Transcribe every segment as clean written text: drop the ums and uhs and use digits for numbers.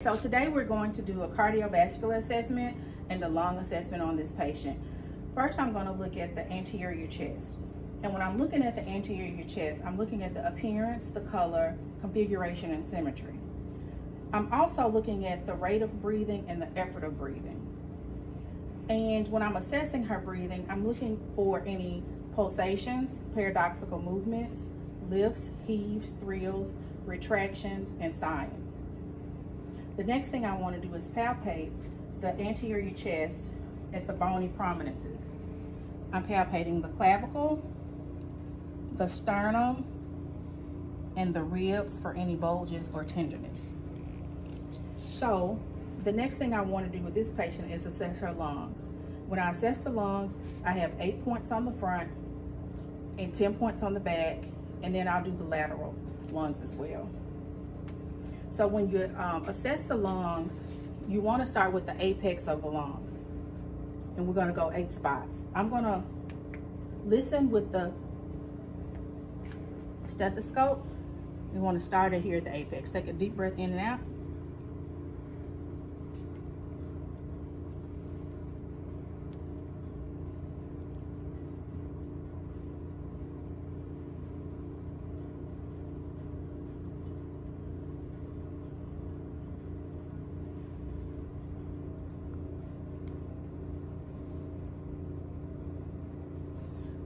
So today we're going to do a cardiovascular assessment and a lung assessment on this patient. First, I'm going to look at the anterior chest. And when I'm looking at the anterior chest, I'm looking at the appearance, the color, configuration, and symmetry. I'm also looking at the rate of breathing and the effort of breathing. And when I'm assessing her breathing, I'm looking for any pulsations, paradoxical movements, lifts, heaves, thrills, retractions, and sighing. The next thing I want to do is palpate the anterior chest at the bony prominences. I'm palpating the clavicle, the sternum, and the ribs for any bulges or tenderness. So the next thing I want to do with this patient is assess her lungs. When I assess the lungs, I have 8 points on the front and 10 points on the back, and then I'll do the lateral lungs as well. So when you assess the lungs, you want to start with the apex of the lungs. And we're going to go 8 spots. I'm going to listen with the stethoscope. We want to start it here at the apex. Take a deep breath in and out.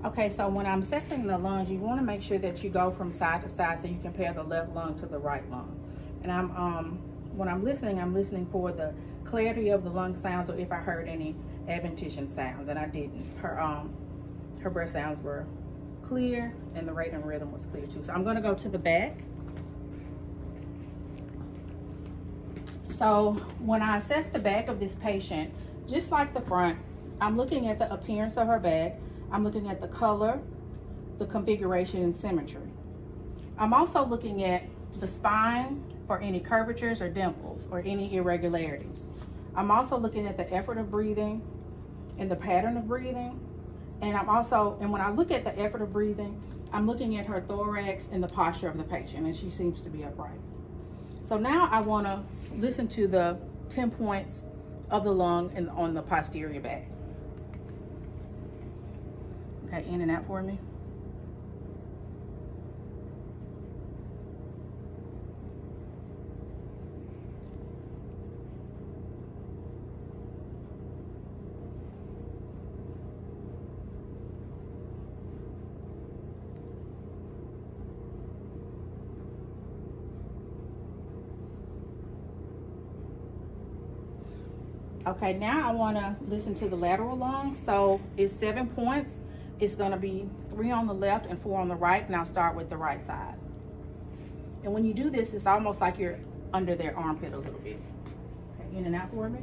Okay, so when I'm assessing the lungs, you want to make sure that you go from side to side so you compare the left lung to the right lung. And when I'm listening for the clarity of the lung sounds, or if I heard any adventition sounds, and I didn't. Her breath sounds were clear, and the rate and rhythm was clear too. So I'm going to go to the back. So when I assess the back of this patient, just like the front, I'm looking at the appearance of her back. I'm looking at the color, the configuration, and symmetry. I'm also looking at the spine for any curvatures or dimples or any irregularities. I'm also looking at the effort of breathing and the pattern of breathing. And when I look at the effort of breathing, I'm looking at her thorax and the posture of the patient, and she seems to be upright. So now I want to listen to the 10 points of the lung and on the posterior back. Okay, in and out for me. Okay, now I want to listen to the lateral lung. So it's 7 points. It's going to be 3 on the left and 4 on the right, and I'll start with the right side. And when you do this, it's almost like you're under their armpit a little bit. Okay, in and out for me.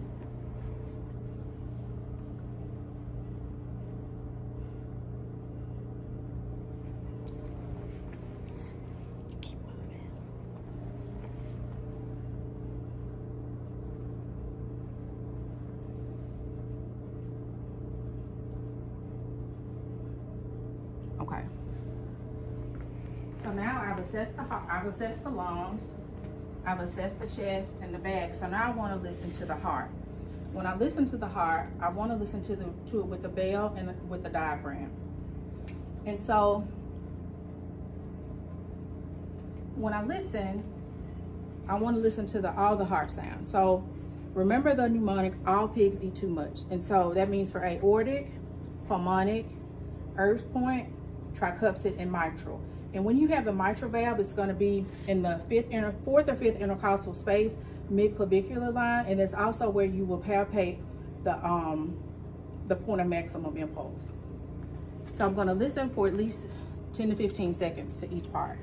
Okay. So now I've assessed the lungs, I've assessed the chest and the back. So now I want to listen to the heart. When I listen to the heart, I want to listen to it with the bell and with the diaphragm. And so when I listen, I want to listen to all the heart sounds. So remember the mnemonic, all pigs eat too much. And so that means for aortic, pulmonic, Erb's point, tricuspid, and mitral. And when you have the mitral valve, it's going to be in the 4th or 5th intercostal space, mid-clavicular line, and it's also where you will palpate the point of maximum impulse. So I'm going to listen for at least 10 to 15 seconds to each part.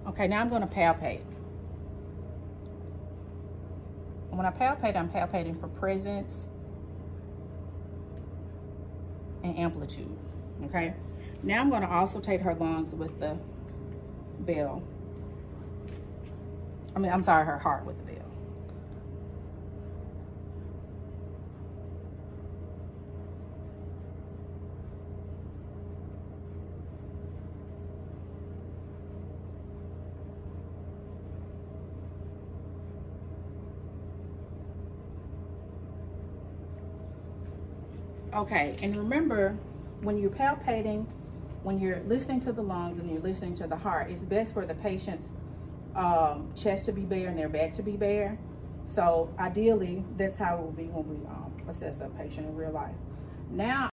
Okay, now I'm going to palpate. When I palpate, I'm palpating for presence and amplitude, okay? Now I'm going to also take her lungs with the bell. I'm sorry, her heart with the bell. Okay, and remember, when you're palpating, when you're listening to the lungs and you're listening to the heart, it's best for the patient's chest to be bare and their back to be bare. So ideally, that's how it will be when we assess a patient in real life. Now,